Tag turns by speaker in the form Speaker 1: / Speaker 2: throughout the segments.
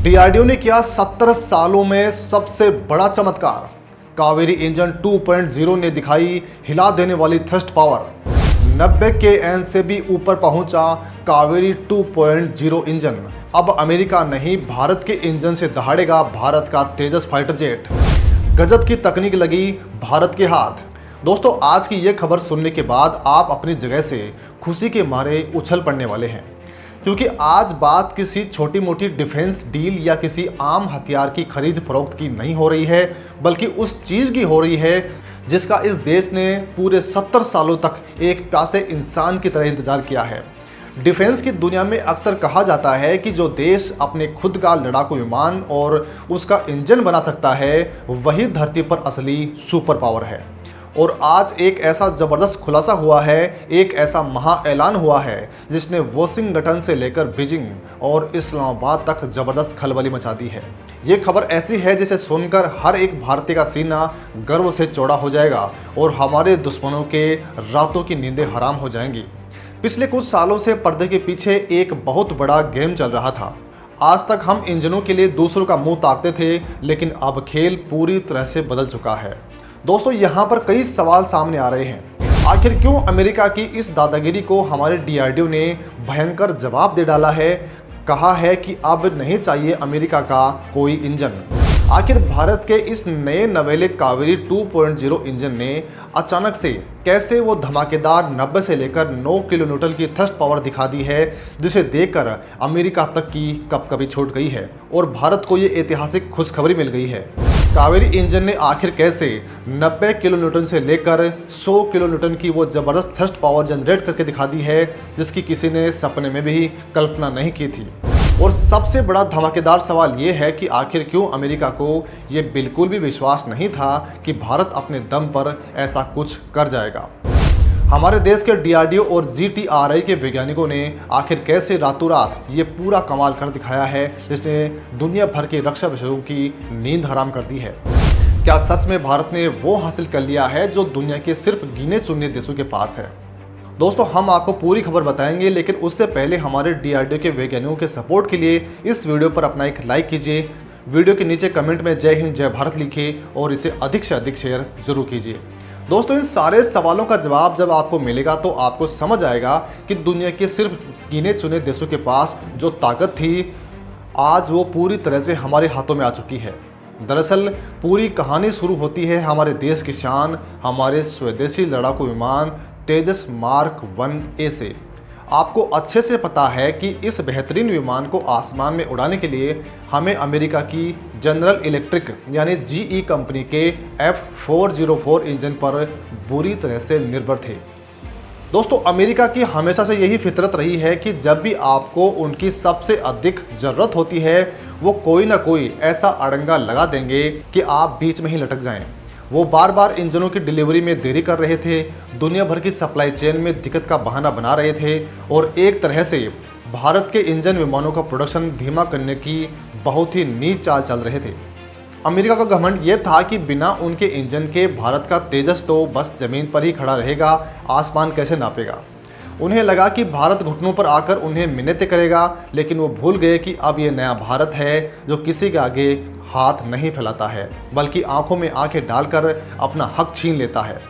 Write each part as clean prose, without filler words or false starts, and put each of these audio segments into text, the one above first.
Speaker 1: DRDO ने किया 70 सालों में सबसे बड़ा चमत्कार। कावेरी इंजन 2.0 ने दिखाई हिला देने वाली थ्रस्ट पावर। 90 kN से भी ऊपर पहुंचा कावेरी 2.0 इंजन। अब अमेरिका नहीं, भारत के इंजन से दहाड़ेगा भारत का तेजस फाइटर जेट। गजब की तकनीक लगी भारत के हाथ। दोस्तों, आज की ये खबर सुनने के बाद आप अपनी जगह से खुशी के मारे उछल पड़ने वाले हैं, क्योंकि आज बात किसी छोटी मोटी डिफेंस डील या किसी आम हथियार की खरीद फरोख्त की नहीं हो रही है, बल्कि उस चीज़ की हो रही है जिसका इस देश ने पूरे 70 सालों तक एक प्यासे इंसान की तरह इंतजार किया है। डिफेंस की दुनिया में अक्सर कहा जाता है कि जो देश अपने खुद का लड़ाकू विमान और उसका इंजन बना सकता है, वही धरती पर असली सुपर पावर है। और आज एक ऐसा ज़बरदस्त खुलासा हुआ है, एक ऐसा महा ऐलान हुआ है जिसने वॉशिंगटन से लेकर बीजिंग और इस्लामाबाद तक ज़बरदस्त खलबली मचा दी है। ये खबर ऐसी है जिसे सुनकर हर एक भारतीय का सीना गर्व से चौड़ा हो जाएगा और हमारे दुश्मनों के रातों की नींदें हराम हो जाएंगी। पिछले कुछ सालों से पर्दे के पीछे एक बहुत बड़ा गेम चल रहा था। आज तक हम इंजनों के लिए दूसरों का मुंह ताकते थे, लेकिन अब खेल पूरी तरह से बदल चुका है। दोस्तों, यहाँ पर कई सवाल सामने आ रहे हैं। आखिर क्यों अमेरिका की इस दादागिरी को हमारे डीआरडीओ ने भयंकर जवाब दे डाला है। कहा है कि अब नहीं चाहिए अमेरिका का कोई इंजन। आखिर भारत के इस नए नवेले कावेरी 2.0 इंजन ने अचानक से कैसे वो धमाकेदार 90 से लेकर 9 किलोन्यूटन की थ्रस्ट पावर दिखा दी है, जिसे देखकर अमेरिका तक की कपकपी छूट गई है और भारत को ये ऐतिहासिक खुशखबरी मिल गई है। कावेरी इंजन ने आखिर कैसे 90 किलोन्यूटन से लेकर 100 किलोन्यूटन की वो ज़बरदस्त थ्रस्ट पावर जनरेट करके दिखा दी है, जिसकी किसी ने सपने में भी कल्पना नहीं की थी। और सबसे बड़ा धमाकेदार सवाल ये है कि आखिर क्यों अमेरिका को ये बिल्कुल भी विश्वास नहीं था कि भारत अपने दम पर ऐसा कुछ कर जाएगा। हमारे देश के डीआरडीओ और जीटीआरआई के वैज्ञानिकों ने आखिर कैसे रातों रात ये पूरा कमाल कर दिखाया है, जिसने दुनिया भर के रक्षा विशेषज्ञों की नींद हराम कर दी है। क्या सच में भारत ने वो हासिल कर लिया है जो दुनिया के सिर्फ गिने चुने देशों के पास है? दोस्तों, हम आपको पूरी खबर बताएंगे, लेकिन उससे पहले हमारे डीआरडीओ के वैज्ञानिकों के सपोर्ट के लिए इस वीडियो पर अपना एक लाइक कीजिए। वीडियो के नीचे कमेंट में जय हिंद जय भारत लिखिए और इसे अधिक से अधिक शेयर जरूर कीजिए। दोस्तों, इन सारे सवालों का जवाब जब आपको मिलेगा तो आपको समझ आएगा कि दुनिया के सिर्फ गिने चुने देशों के पास जो ताकत थी, आज वो पूरी तरह से हमारे हाथों में आ चुकी है। दरअसल पूरी कहानी शुरू होती है हमारे देश की शान, हमारे स्वदेशी लड़ाकू विमान तेजस मार्क 1A से। आपको अच्छे से पता है कि इस बेहतरीन विमान को आसमान में उड़ाने के लिए हमें अमेरिका की जनरल इलेक्ट्रिक यानी GE कंपनी के F404 इंजन पर बुरी तरह से निर्भर थे। दोस्तों, अमेरिका की हमेशा से यही फितरत रही है कि जब भी आपको उनकी सबसे अधिक ज़रूरत होती है, वो कोई ना कोई ऐसा अड़ंगा लगा देंगे कि आप बीच में ही लटक जाएं। वो बार बार इंजनों की डिलीवरी में देरी कर रहे थे, दुनिया भर की सप्लाई चेन में दिक्कत का बहाना बना रहे थे और एक तरह से भारत के इंजन विमानों का प्रोडक्शन धीमा करने की बहुत ही नीच चाल चल रहे थे। अमेरिका का घमंड ये था कि बिना उनके इंजन के भारत का तेजस तो बस ज़मीन पर ही खड़ा रहेगा, आसमान कैसे नापेगा। उन्हें लगा कि भारत घुटनों पर आकर उन्हें मिन्नतें करेगा, लेकिन वो भूल गए कि अब ये नया भारत है जो किसी के आगे हाथ नहीं फैलाता है, बल्कि आंखों में आंखें डालकर अपना हक छीन लेता है।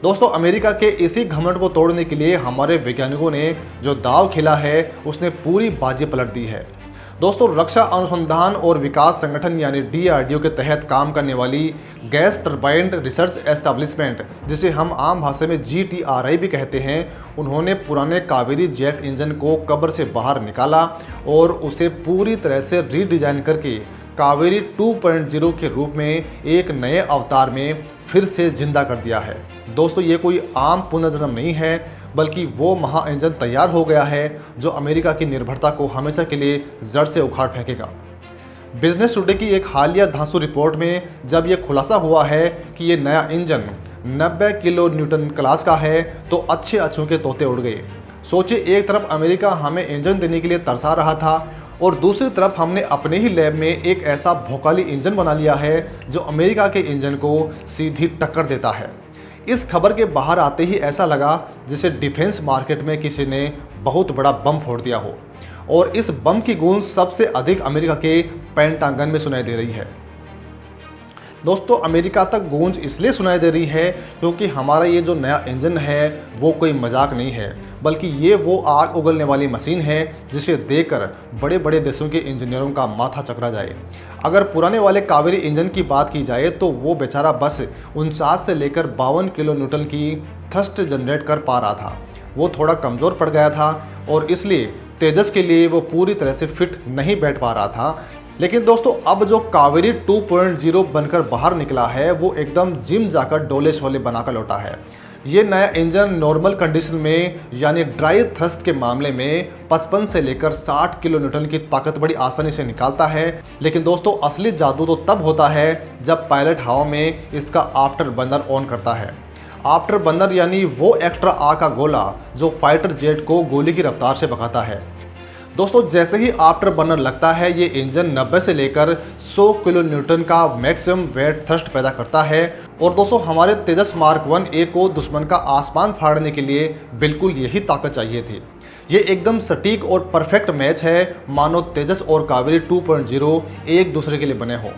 Speaker 1: दोस्तों, अमेरिका के इसी घमंड को तोड़ने के लिए हमारे वैज्ञानिकों ने जो दाव खेला है, उसने पूरी बाजी पलट दी है। दोस्तों, रक्षा अनुसंधान और विकास संगठन यानी डीआरडीओ के तहत काम करने वाली गैस टरबाइन रिसर्च एस्टेब्लिशमेंट, जिसे हम आम भाषा में जीटीआरआई भी कहते हैं, उन्होंने पुराने कावेरी जेट इंजन को कब्र से बाहर निकाला और उसे पूरी तरह से रीडिज़ाइन करके कावेरी 2.0 के रूप में एक नए अवतार में फिर से जिंदा कर दिया है। दोस्तों, ये कोई आम पुनर्जन्म नहीं है, बल्कि वो महा इंजन तैयार हो गया है जो अमेरिका की निर्भरता को हमेशा के लिए जड़ से उखाड़ फेंकेगा। बिजनेस टुडे की एक हालिया धांसू रिपोर्ट में जब ये खुलासा हुआ है कि ये नया इंजन 90 किलो न्यूटन क्लास का है, तो अच्छे अच्छों के तोते उड़ गए। सोचिए, एक तरफ अमेरिका हमें इंजन देने के लिए तरसा रहा था और दूसरी तरफ हमने अपने ही लैब में एक ऐसा भौकाली इंजन बना लिया है जो अमेरिका के इंजन को सीधी टक्कर देता है। इस खबर के बाहर आते ही ऐसा लगा जैसे डिफेंस मार्केट में किसी ने बहुत बड़ा बम फोड़ दिया हो। और इस बम की गूंज सबसे अधिक अमेरिका के पेंटागन में सुनाई दे रही है। दोस्तों, अमेरिका तक गूंज इसलिए सुनाई दे रही है क्योंकि हमारा ये जो नया इंजन है वो कोई मजाक नहीं है, बल्कि ये वो आग उगलने वाली मशीन है जिसे देखकर बड़े बड़े देशों के इंजीनियरों का माथा चकरा जाए। अगर पुराने वाले कावेरी इंजन की बात की जाए तो वो बेचारा बस 49 से लेकर 52 किलो न्यूटन की थ्रस्ट जनरेट कर पा रहा था। वो थोड़ा कमज़ोर पड़ गया था और इसलिए तेजस के लिए वो पूरी तरह से फिट नहीं बैठ पा रहा था। लेकिन दोस्तों, अब जो कावेरी 2.0 बनकर बाहर निकला है वो एकदम जिम जाकर डोले शोले बनाकर लौटा है। ये नया इंजन नॉर्मल कंडीशन में यानी ड्राई थ्रस्ट के मामले में 55 से लेकर 60 किलो न्यूटन की ताकत बड़ी आसानी से निकालता है। लेकिन दोस्तों, असली जादू तो तब होता है जब पायलट हवा में इसका आफ्टर बर्नर ऑन करता है। आफ्टर बर्नर यानी वो एक्स्ट्रा आग का गोला जो फाइटर जेट को गोली की रफ्तार से भगाता है। दोस्तों, जैसे ही आफ्टर बर्नर लगता है ये इंजन 90 से लेकर 100 किलो न्यूटन का मैक्सिमम वेट थ्रस्ट पैदा करता है। और दोस्तों, हमारे तेजस मार्क 1A को दुश्मन का आसमान फाड़ने के लिए बिल्कुल यही ताकत चाहिए थी। ये एकदम सटीक और परफेक्ट मैच है, मानो तेजस और कावेरी 2.0 एक दूसरे के लिए बने हों।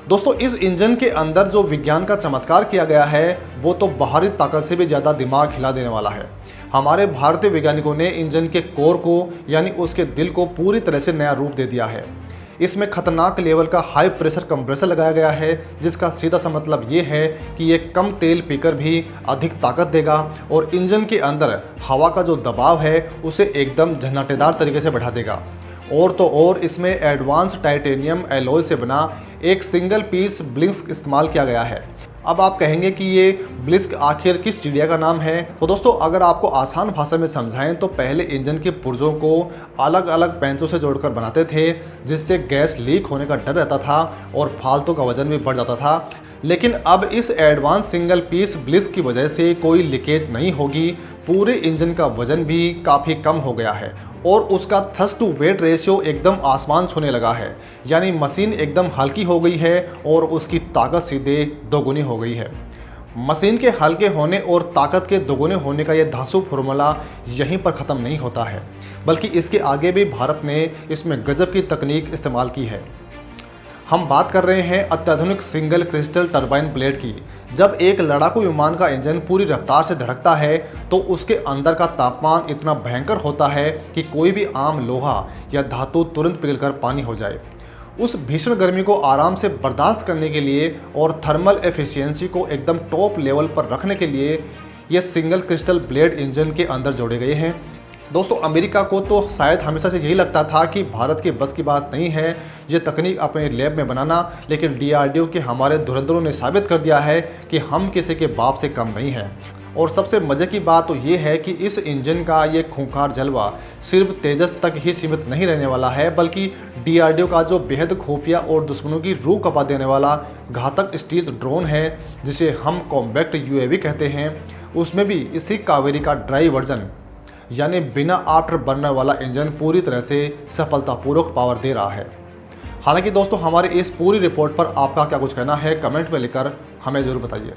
Speaker 1: दोस्तों, इस इंजन के अंदर जो विज्ञान का चमत्कार किया गया है वो तो बाहरी ताकत से भी ज़्यादा दिमाग हिला देने वाला है। हमारे भारतीय वैज्ञानिकों ने इंजन के कोर को यानी उसके दिल को पूरी तरह से नया रूप दे दिया है। इसमें खतरनाक लेवल का हाई प्रेशर कंप्रेसर लगाया गया है, जिसका सीधा सा मतलब ये है कि ये कम तेल पीकर भी अधिक ताकत देगा और इंजन के अंदर हवा का जो दबाव है उसे एकदम झन्नाटेदार तरीके से बढ़ा देगा। और तो और इसमें एडवांस टाइटेनियम एलॉय से बना एक सिंगल पीस ब्लिस्क इस्तेमाल किया गया है। अब आप कहेंगे कि ये ब्लिस्क आखिर किस चिड़िया का नाम है? तो दोस्तों, अगर आपको आसान भाषा में समझाएं तो पहले इंजन के पुर्जों को अलग अलग पेंचों से जोड़कर बनाते थे, जिससे गैस लीक होने का डर रहता था और फालतू का वजन भी बढ़ जाता था। लेकिन अब इस एडवांस सिंगल पीस ब्लिस्क की वजह से कोई लीकेज नहीं होगी। पूरे इंजन का वजन भी काफ़ी कम हो गया है और उसका थ्रस्ट टू वेट रेशियो एकदम आसमान छूने लगा है, यानी मशीन एकदम हल्की हो गई है और उसकी ताकत सीधे दोगुनी हो गई है। मशीन के हल्के होने और ताकत के दोगुने होने का ये धांसू फॉर्मूला यहीं पर ख़त्म नहीं होता है, बल्कि इसके आगे भी भारत ने इसमें गजब की तकनीक इस्तेमाल की है। हम बात कर रहे हैं अत्याधुनिक सिंगल क्रिस्टल टरबाइन ब्लेड की। जब एक लड़ाकू विमान का इंजन पूरी रफ्तार से धड़कता है तो उसके अंदर का तापमान इतना भयंकर होता है कि कोई भी आम लोहा या धातु तुरंत पिघलकर पानी हो जाए। उस भीषण गर्मी को आराम से बर्दाश्त करने के लिए और थर्मल एफिशिएंसी को एकदम टॉप लेवल पर रखने के लिए ये सिंगल क्रिस्टल ब्लेड इंजन के अंदर जोड़े गए हैं। दोस्तों, अमेरिका को तो शायद हमेशा से यही लगता था कि भारत के बस की बात नहीं है ये तकनीक अपने लैब में बनाना, लेकिन DRDO के हमारे धुरंधरों ने साबित कर दिया है कि हम किसी के बाप से कम नहीं हैं। और सबसे मज़े की बात तो ये है कि इस इंजन का ये खूंखार जलवा सिर्फ तेजस तक ही सीमित नहीं रहने वाला है, बल्कि DRDO का जो बेहद खुफिया और दुश्मनों की रूह कपा देने वाला घातक स्टील्थ ड्रोन है, जिसे हम कॉम्बैक्ट UAV कहते हैं, उसमें भी इसी कावेरी का ड्राई वर्जन यानी बिना आफ्टर बर्नर वाला इंजन पूरी तरह से सफलतापूर्वक पावर दे रहा है। हालांकि दोस्तों, हमारे इस पूरी रिपोर्ट पर आपका क्या कुछ कहना है कमेंट में लिखकर हमें ज़रूर बताइए।